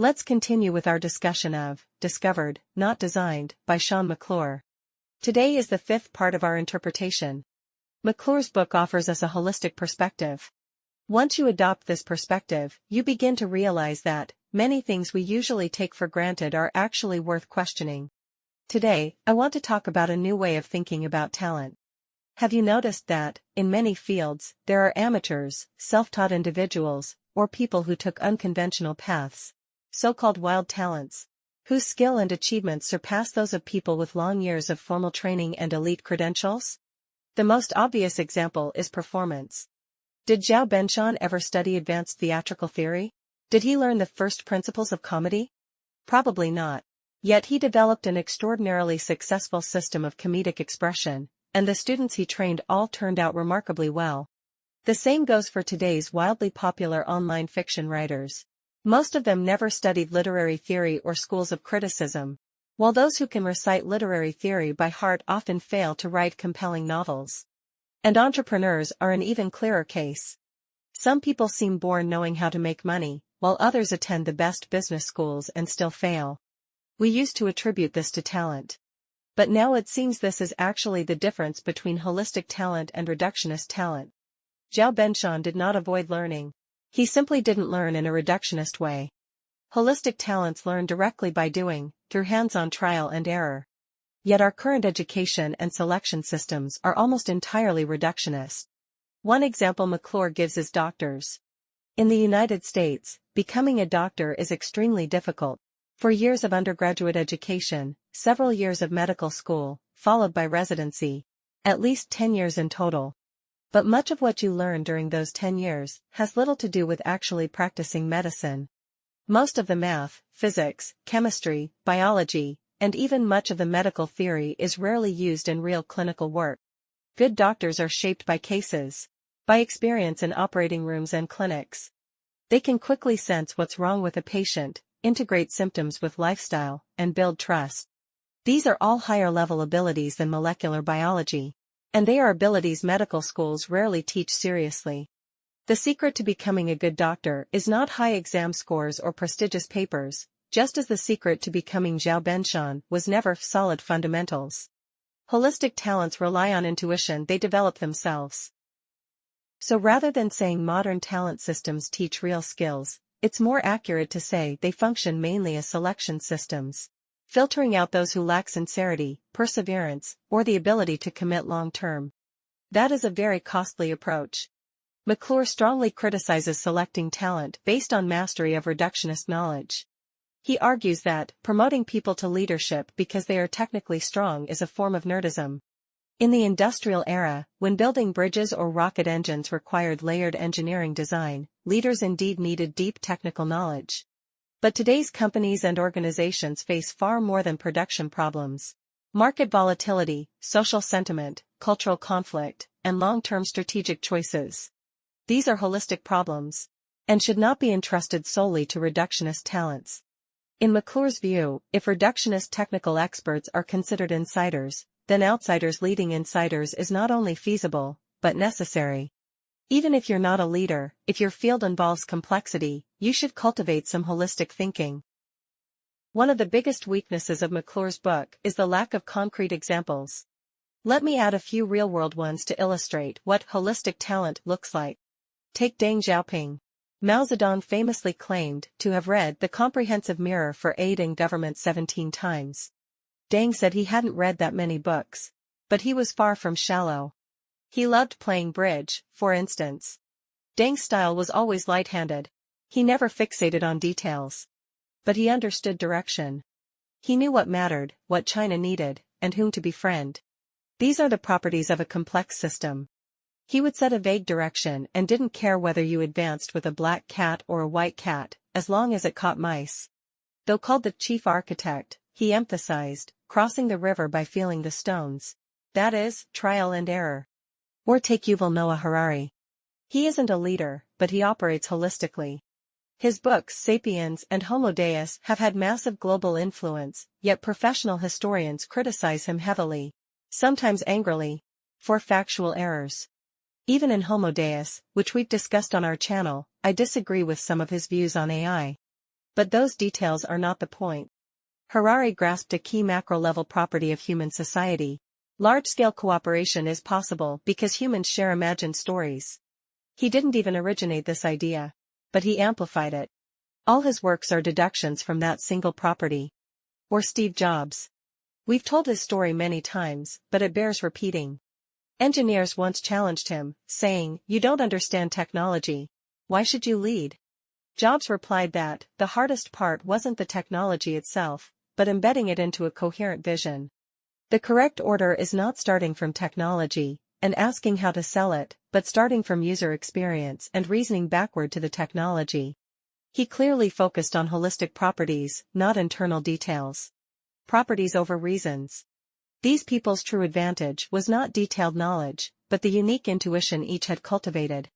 Let's continue with our discussion of Discovered, Not Designed, by McClure. Today is the fifth part of our interpretation. McClure's book offers us a holistic perspective. Once you adopt this perspective, you begin to realize that many things we usually take for granted are actually worth questioning. Today, I want to talk about a new way of thinking about talent. Have you noticed that, in many fields, there are amateurs, self-taught individuals, or people who took unconventional paths, so-called wild talents, whose skill and achievements surpass those of people with long years of formal training and elite credentials? The most obvious example is performance. Did Zhao Benxian ever study advanced theatrical theory? Did he learn the first principles of comedy? Probably not. Yet he developed an extraordinarily successful system of comedic expression, and the students he trained all turned out remarkably well. The same goes for today's wildly popular online fiction writers. Most of them never studied literary theory or schools of criticism, while those who can recite literary theory by heart often fail to write compelling novels. And entrepreneurs are an even clearer case. Some people seem born knowing how to make money, while others attend the best business schools and still fail. We used to attribute this to talent. But now it seems this is actually the difference between holistic talent and reductionist talent. Zhao Benxian did not avoid learning. He simply didn't learn in a reductionist way. Holistic talents learn directly by doing, through hands-on trial and error. Yet our current education and selection systems are almost entirely reductionist. One example McClure gives is doctors. In the United States, becoming a doctor is extremely difficult. For years of undergraduate education, several years of medical school, followed by residency. At least 10 years in total. But much of what you learn during those 10 years has little to do with actually practicing medicine. Most of the math, physics, chemistry, biology, and even much of the medical theory is rarely used in real clinical work. Good doctors are shaped by cases, by experience in operating rooms and clinics. They can quickly sense what's wrong with a patient, integrate symptoms with lifestyle, and build trust. These are all higher-level abilities than molecular biology, and they are abilities medical schools rarely teach seriously. The secret to becoming a good doctor is not high exam scores or prestigious papers, just as the secret to becoming Zhao Benxian was never solid fundamentals. Holistic talents rely on intuition they develop themselves. So rather than saying modern talent systems teach real skills, it's more accurate to say they function mainly as selection systems, filtering out those who lack sincerity, perseverance, or the ability to commit long-term. That is a very costly approach. McClure strongly criticizes selecting talent based on mastery of reductionist knowledge. He argues that promoting people to leadership because they are technically strong is a form of nerdism. In the industrial era, when building bridges or rocket engines required layered engineering design, leaders indeed needed deep technical knowledge. But today's companies and organizations face far more than production problems. Market volatility, social sentiment, cultural conflict, and long-term strategic choices. These are holistic problems, and should not be entrusted solely to reductionist talents. In McClure's view, if reductionist technical experts are considered insiders, then outsiders leading insiders is not only feasible, but necessary. Even if you're not a leader, if your field involves complexity, you should cultivate some holistic thinking. One of the biggest weaknesses of McClure's book is the lack of concrete examples. Let me add a few real-world ones to illustrate what holistic talent looks like. Take Deng Xiaoping. Mao Zedong famously claimed to have read The Comprehensive Mirror for Aid in Government 17 times. Deng said he hadn't read that many books. But he was far from shallow. He loved playing bridge, for instance. Deng's style was always light-handed. He never fixated on details. But he understood direction. He knew what mattered, what China needed, and whom to befriend. These are the properties of a complex system. He would set a vague direction and didn't care whether you advanced with a black cat or a white cat, as long as it caught mice. Though called the chief architect, he emphasized crossing the river by feeling the stones. That is, trial and error. Or take Yuval Noah Harari. He isn't a leader, but he operates holistically. His books Sapiens and Homo Deus have had massive global influence, yet professional historians criticize him heavily, sometimes angrily, for factual errors. Even in Homo Deus, which we've discussed on our channel, I disagree with some of his views on AI. But those details are not the point. Harari grasped a key macro-level property of human society. Large-scale cooperation is possible because humans share imagined stories. He didn't even originate this idea, but he amplified it. All his works are deductions from that single property. Or Steve Jobs. We've told his story many times, but it bears repeating. Engineers once challenged him, saying, "You don't understand technology. Why should you lead?" Jobs replied that the hardest part wasn't the technology itself, but embedding it into a coherent vision. The correct order is not starting from technology and asking how to sell it, but starting from user experience and reasoning backward to the technology. He clearly focused on holistic properties, not internal details. Properties over reasons. These people's true advantage was not detailed knowledge, but the unique intuition each had cultivated.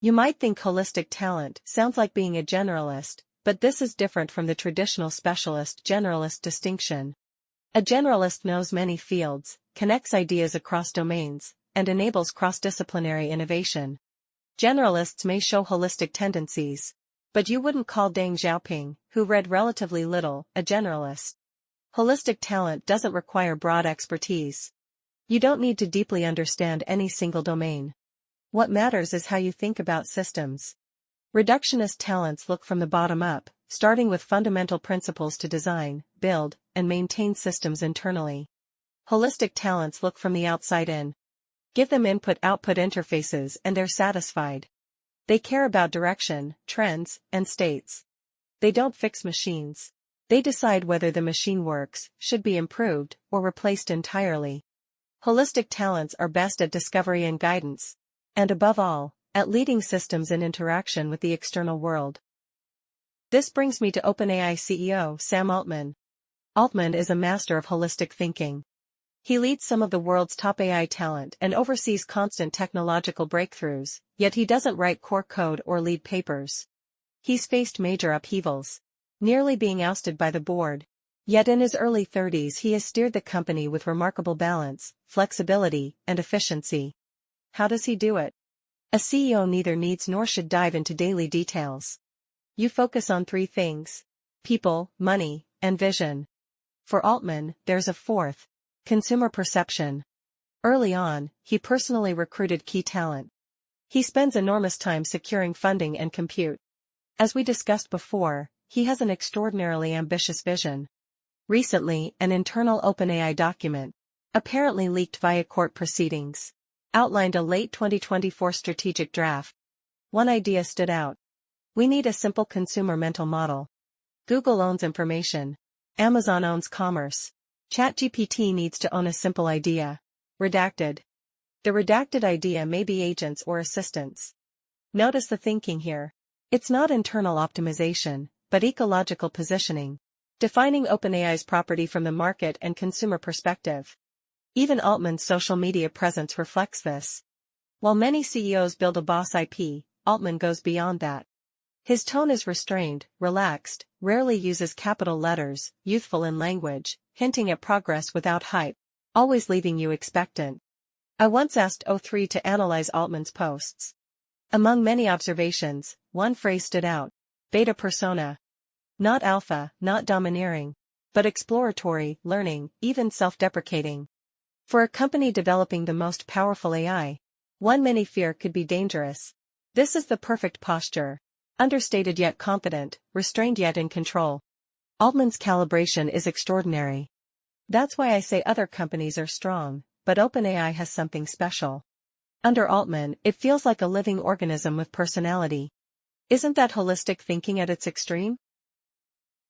You might think holistic talent sounds like being a generalist, but this is different from the traditional specialist-generalist distinction. A generalist knows many fields, connects ideas across domains, and enables cross-disciplinary innovation. Generalists may show holistic tendencies, but you wouldn't call Deng Xiaoping, who read relatively little, a generalist. Holistic talent doesn't require broad expertise. You don't need to deeply understand any single domain. What matters is how you think about systems. Reductionist talents look from the bottom up, starting with fundamental principles to design, build, and maintain systems internally. Holistic talents look from the outside in. Give them input-output interfaces and they're satisfied. They care about direction, trends, and states. They don't fix machines. They decide whether the machine works, should be improved, or replaced entirely. Holistic talents are best at discovery and guidance. And above all, at leading systems in interaction with the external world. This brings me to OpenAI CEO Sam Altman. Altman is a master of holistic thinking. He leads some of the world's top AI talent and oversees constant technological breakthroughs, yet he doesn't write core code or lead papers. He's faced major upheavals, nearly being ousted by the board. Yet in his early 30s he has steered the company with remarkable balance, flexibility, and efficiency. How does he do it? A CEO neither needs nor should dive into daily details. You focus on three things: people, money, and vision. For Altman, there's a fourth: consumer perception. Early on, he personally recruited key talent. He spends enormous time securing funding and compute. As we discussed before, he has an extraordinarily ambitious vision. Recently, an internal OpenAI document, apparently leaked via court proceedings, outlined a late 2024 strategic draft. One idea stood out. We need a simple consumer mental model. Google owns information. Amazon owns commerce. ChatGPT needs to own a simple idea. Redacted. The redacted idea may be agents or assistants. Notice the thinking here. It's not internal optimization, but ecological positioning. Defining OpenAI's property from the market and consumer perspective. Even Altman's social media presence reflects this. While many CEOs build a boss IP, Altman goes beyond that. His tone is restrained, relaxed, rarely uses capital letters, youthful in language, hinting at progress without hype, always leaving you expectant. I once asked O3 to analyze Altman's posts. Among many observations, one phrase stood out: beta persona. Not alpha, not domineering, but exploratory, learning, even self-deprecating. For a company developing the most powerful AI, one many fear could be dangerous. This is the perfect posture. Understated yet confident, restrained yet in control. Altman's calibration is extraordinary. That's why I say other companies are strong, but OpenAI has something special. Under Altman, it feels like a living organism with personality. Isn't that holistic thinking at its extreme?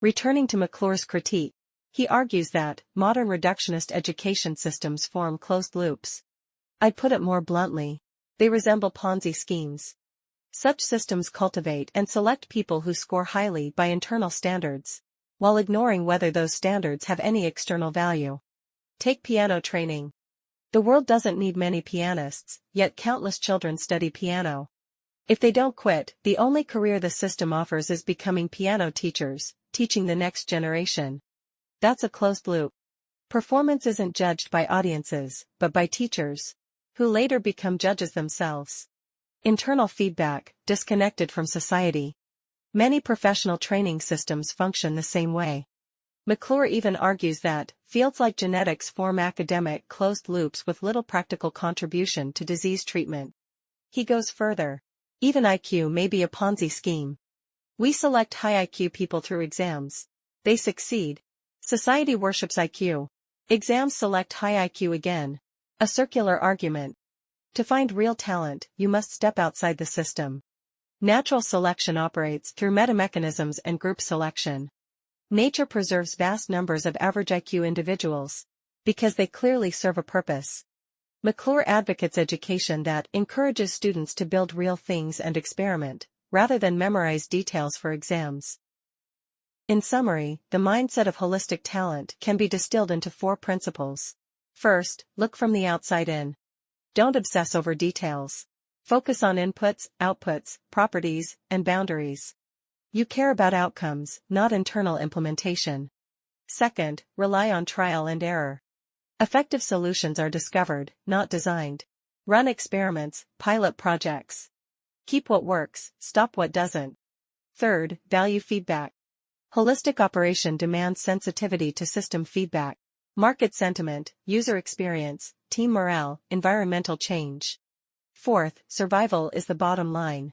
Returning to McClure's critique, he argues that modern reductionist education systems form closed loops. I'd put it more bluntly. They resemble Ponzi schemes. Such systems cultivate and select people who score highly by internal standards, while ignoring whether those standards have any external value. Take piano training. The world doesn't need many pianists, yet countless children study piano. If they don't quit, the only career the system offers is becoming piano teachers, teaching the next generation. That's a closed loop. Performance isn't judged by audiences, but by teachers, who later become judges themselves. Internal feedback, disconnected from society. Many professional training systems function the same way. McClure even argues that fields like genetics form academic closed loops with little practical contribution to disease treatment. He goes further. Even IQ may be a Ponzi scheme. We select high IQ people through exams. They succeed. Society worships IQ. Exams select high IQ again. A circular argument. To find real talent, you must step outside the system. Natural selection operates through metamechanisms and group selection. Nature preserves vast numbers of average IQ individuals because they clearly serve a purpose. McClure advocates education that encourages students to build real things and experiment, rather than memorize details for exams. In summary, the mindset of holistic talent can be distilled into 4 principles. First, look from the outside in. Don't obsess over details. Focus on inputs, outputs, properties, and boundaries. You care about outcomes, not internal implementation. Second, rely on trial and error. Effective solutions are discovered, not designed. Run experiments, pilot projects. Keep what works, stop what doesn't. Third, value feedback. Holistic operation demands sensitivity to system feedback, market sentiment, user experience, team morale, environmental change. Fourth, survival is the bottom line.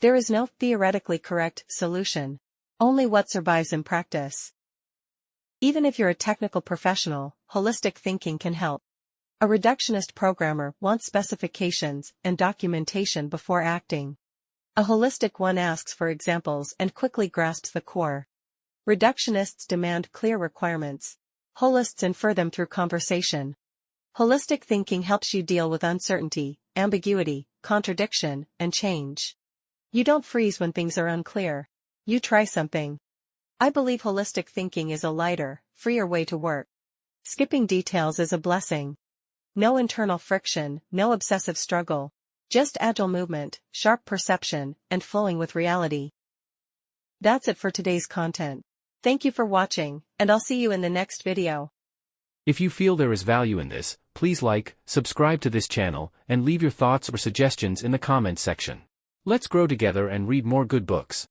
There is no theoretically correct solution, only what survives in practice. Even if you're a technical professional, holistic thinking can help. A reductionist programmer wants specifications and documentation before acting. A holistic one asks for examples and quickly grasps the core. Reductionists demand clear requirements. Holists infer them through conversation. Holistic thinking helps you deal with uncertainty, ambiguity, contradiction, and change. You don't freeze when things are unclear. You try something. I believe holistic thinking is a lighter, freer way to work. Skipping details is a blessing. No internal friction, no obsessive struggle. Just agile movement, sharp perception, and flowing with reality. That's it for today's content. Thank you for watching, and I'll see you in the next video. If you feel there is value in this, please like, subscribe to this channel, and leave your thoughts or suggestions in the comments section. Let's grow together and read more good books.